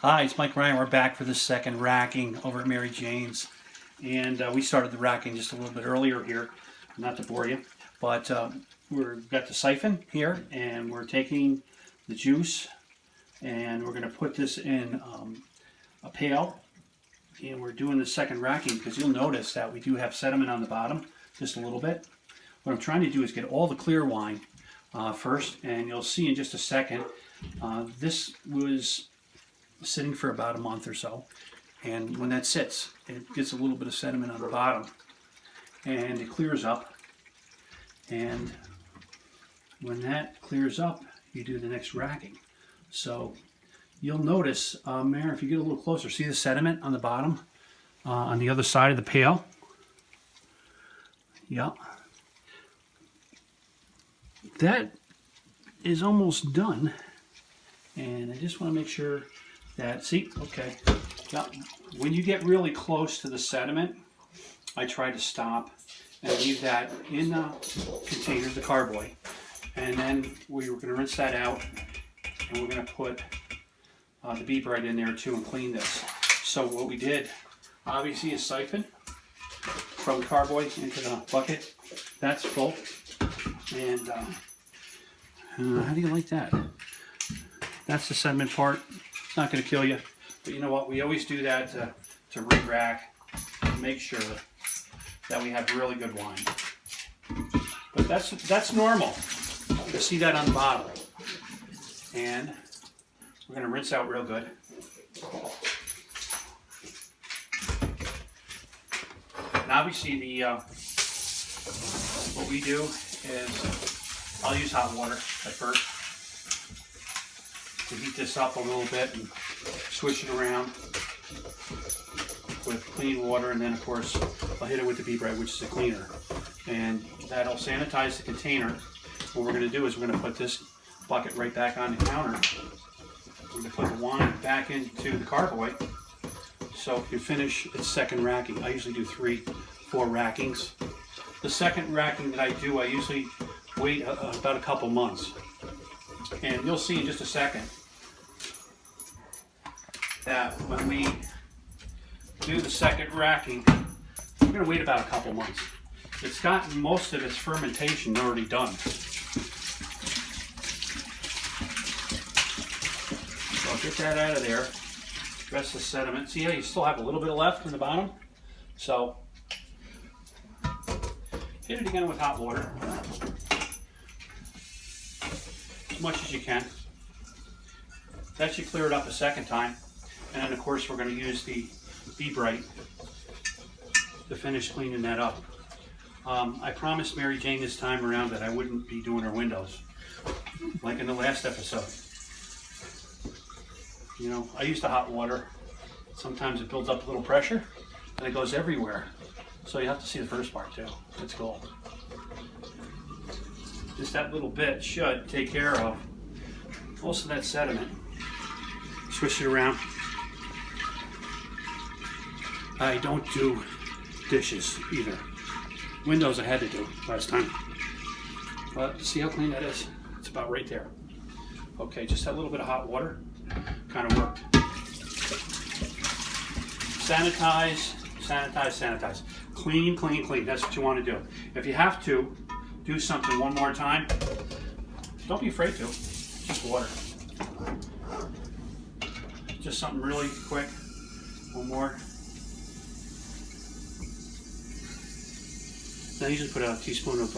Hi, it's Mike Ryan. We're back for the second racking over at Mary Jane's. And we started the racking just a little bit earlier here, not to bore you. But we've got the siphon here, and we're taking the juice, and we're going to put this in a pail. And we're doing the second racking because you'll notice that we do have sediment on the bottom, just a little bit. What I'm trying to do is get all the clear wine first, and you'll see in just a second. This was sitting for about a month or so, and when that sits, it gets a little bit of sediment on the bottom, and it clears up. And when that clears up, you do the next racking. So you'll notice, Mary, if you get a little closer, see the sediment on the bottom, on the other side of the pail? Yeah. That is almost done, and I just want to make sure that, see, okay, yeah, when you get really close to the sediment, I try to stop and leave that in the container, the carboy, and then we're going to rinse that out, and we're going to put the beet right in there too and clean this. So what we did, obviously, is siphon from the carboy into the bucket. That's full, and how do you like that? That's the sediment part. It's not going to kill you, but you know what? We always do that to re-rack, to make sure that we have really good wine. But that's normal. You see that on the bottle. And we're going to rinse out real good. And obviously, what we do is I'll use hot water at first to heat this up a little bit and switch it around with clean water, and then of course I'll hit it with the beet right, which is a cleaner, and that'll sanitize the container. What we're going to do is we're going to put this bucket right back on the counter. We're going to put the wine back into the carboy so it can finish its second racking. I usually do 3-4 rackings. The second racking that I do, I usually wait about a couple months, and you'll see in just a second that when we do the second racking, we're going to wait about a couple months. It's gotten most of its fermentation already done. So I'll get that out of there, rest the sediment. See how you still have a little bit left in the bottom? So hit it again with hot water, as much as you can. That should clear it up a second time. And then of course we're going to use the Be Bright to finish cleaning that up. I promised Mary Jane this time around that I wouldn't be doing her windows, like in the last episode. You know, I use the hot water. Sometimes it builds up a little pressure and it goes everywhere. So you have to see the first part too. It's cool. Just that little bit should take care of most of that sediment. Switch it around. I don't do dishes either. Windows I had to do last time. But see how clean that is? It's about right there. Okay, just that little bit of hot water kind of worked. Sanitize, sanitize, sanitize. Clean, clean, clean. That's what you want to do. If you have to do something one more time, don't be afraid to. Just water. Just something really quick. One more. Then I usually put a teaspoon of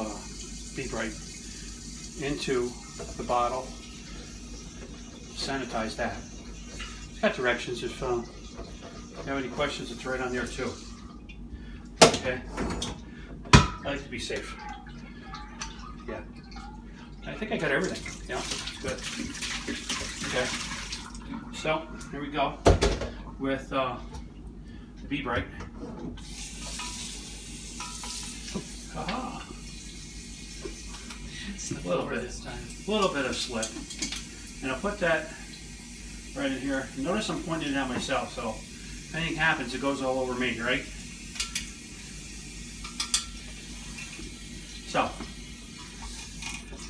Be Bright into the bottle. Sanitize that. It's got directions. If you have any questions, it's right on there too. Okay. I like to be safe. Yeah. I think I got everything. Yeah, it's good. Okay. So here we go with the Be Bright. Aha. A little bit this time. A little bit of slip. And I'll put that right in here. Notice I'm pointing it out myself, so if anything happens, it goes all over me, right? So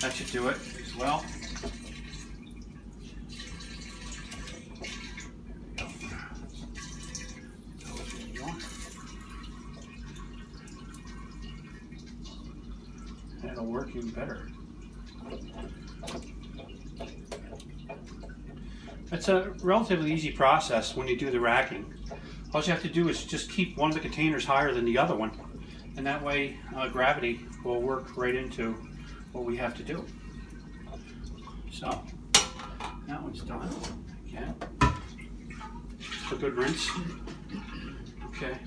that should do it as well. they'll work even better. It's a relatively easy process when you do the racking. All you have to do is just keep one of the containers higher than the other one, and that way gravity will work right into what we have to do. So that one's done. Again, just a good rinse. Okay.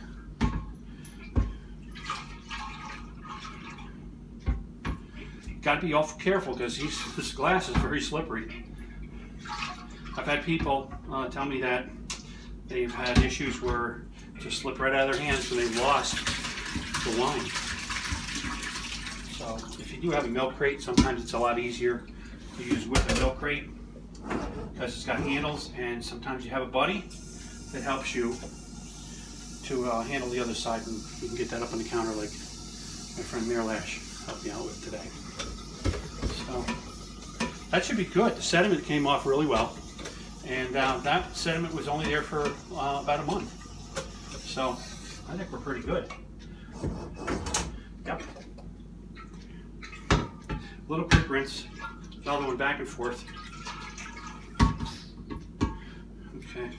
Got to be awful careful because this glass is very slippery. I've had people tell me that they've had issues where it just slipped right out of their hands and they've lost the wine. So if you do have a milk crate, sometimes it's a lot easier to use with a milk crate because it's got handles, and sometimes you have a buddy that helps you to handle the other side, and you can get that up on the counter like my friend Mirlash helped me out with today. So that should be good. The sediment came off really well, and that sediment was only there for about a month. So I think we're pretty good. Yep. A little quick rinse, another one back and forth. Okay.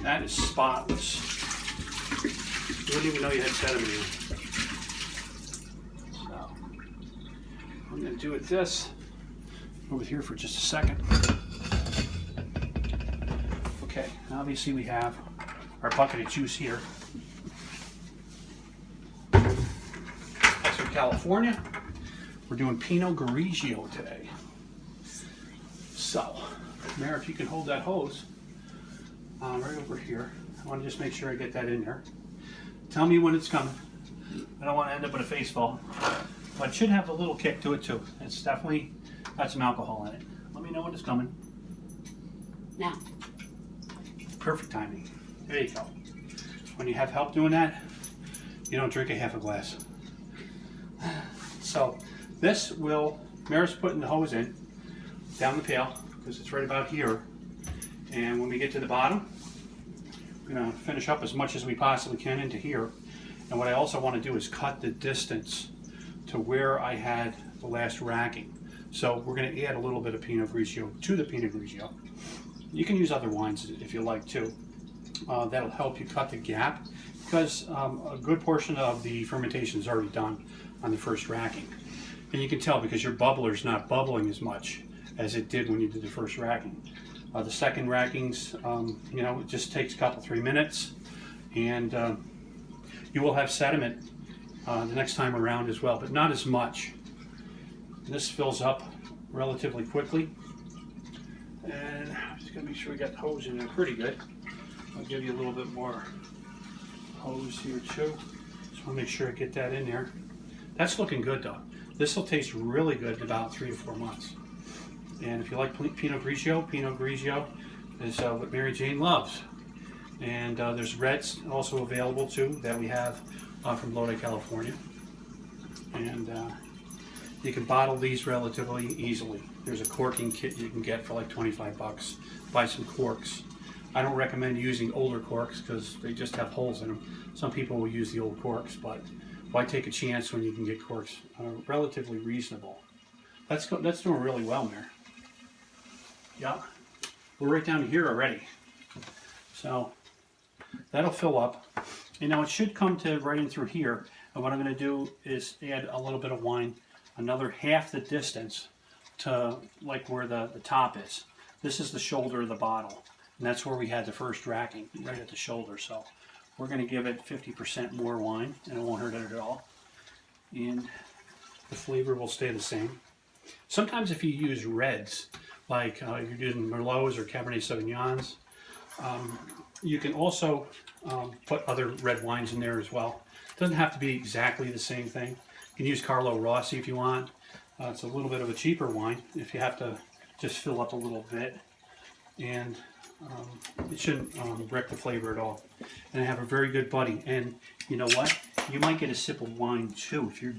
That is spotless. You wouldn't even know you had sediment in it. So I'm going to do it this over here for just a second. Okay, obviously we have our bucket of juice here. That's from California. We're doing Pinot Grigio today. So, Mara, if you can hold that hose right over here. I want to just make sure I get that in there. Tell me when it's coming. I don't want to end up with a face fall. But it should have a little kick to it too. It's definitely got some alcohol in it. Let me know when it's coming. Now. Perfect timing. There you go. When you have help doing that, you don't drink a half a glass. So this will, Mara's putting the hose in down the pail because it's right about here. And when we get to the bottom, we're going to finish up as much as we possibly can into here. And what I also want to do is cut the distance to where I had the last racking. So we're going to add a little bit of Pinot Grigio to the Pinot Grigio. You can use other wines if you like too. That'll help you cut the gap because a good portion of the fermentation is already done on the first racking. And you can tell because your bubbler's not bubbling as much as it did when you did the first racking. The second rackings, you know, it just takes a couple, 3 minutes, and you will have sediment the next time around as well, but not as much. This fills up relatively quickly, and I'm just going to make sure we got the hose in there pretty good. I'll give you a little bit more hose here too. Just want to make sure I get that in there. That's looking good though. This will taste really good in about 3 to 4 months. And if you like Pinot Grigio is what Mary Jane loves. And there's reds also available too that we have from Lodi, California. And you can bottle these relatively easily. There's a corking kit you can get for like 25 bucks. Buy some corks. I don't recommend using older corks because they just have holes in them. Some people will use the old corks, but why take a chance when you can get corks relatively reasonable? That's doing really well, Mary. Yeah, we're right down here already. So that'll fill up. And now it should come to right in through here. And what I'm going to do is add a little bit of wine, another half the distance to like where the top is. This is the shoulder of the bottle. And that's where we had the first racking, right at the shoulder. So we're going to give it 50% more wine, and it won't hurt it at all. And the flavor will stay the same. Sometimes if you use reds, like you're using Merlots or Cabernet Sauvignons, you can also put other red wines in there as well. It doesn't have to be exactly the same thing. You can use Carlo Rossi if you want. It's a little bit of a cheaper wine if you have to just fill up a little bit. And it shouldn't wreck the flavor at all. And I have a very good buddy. And you know what? You might get a sip of wine too if you're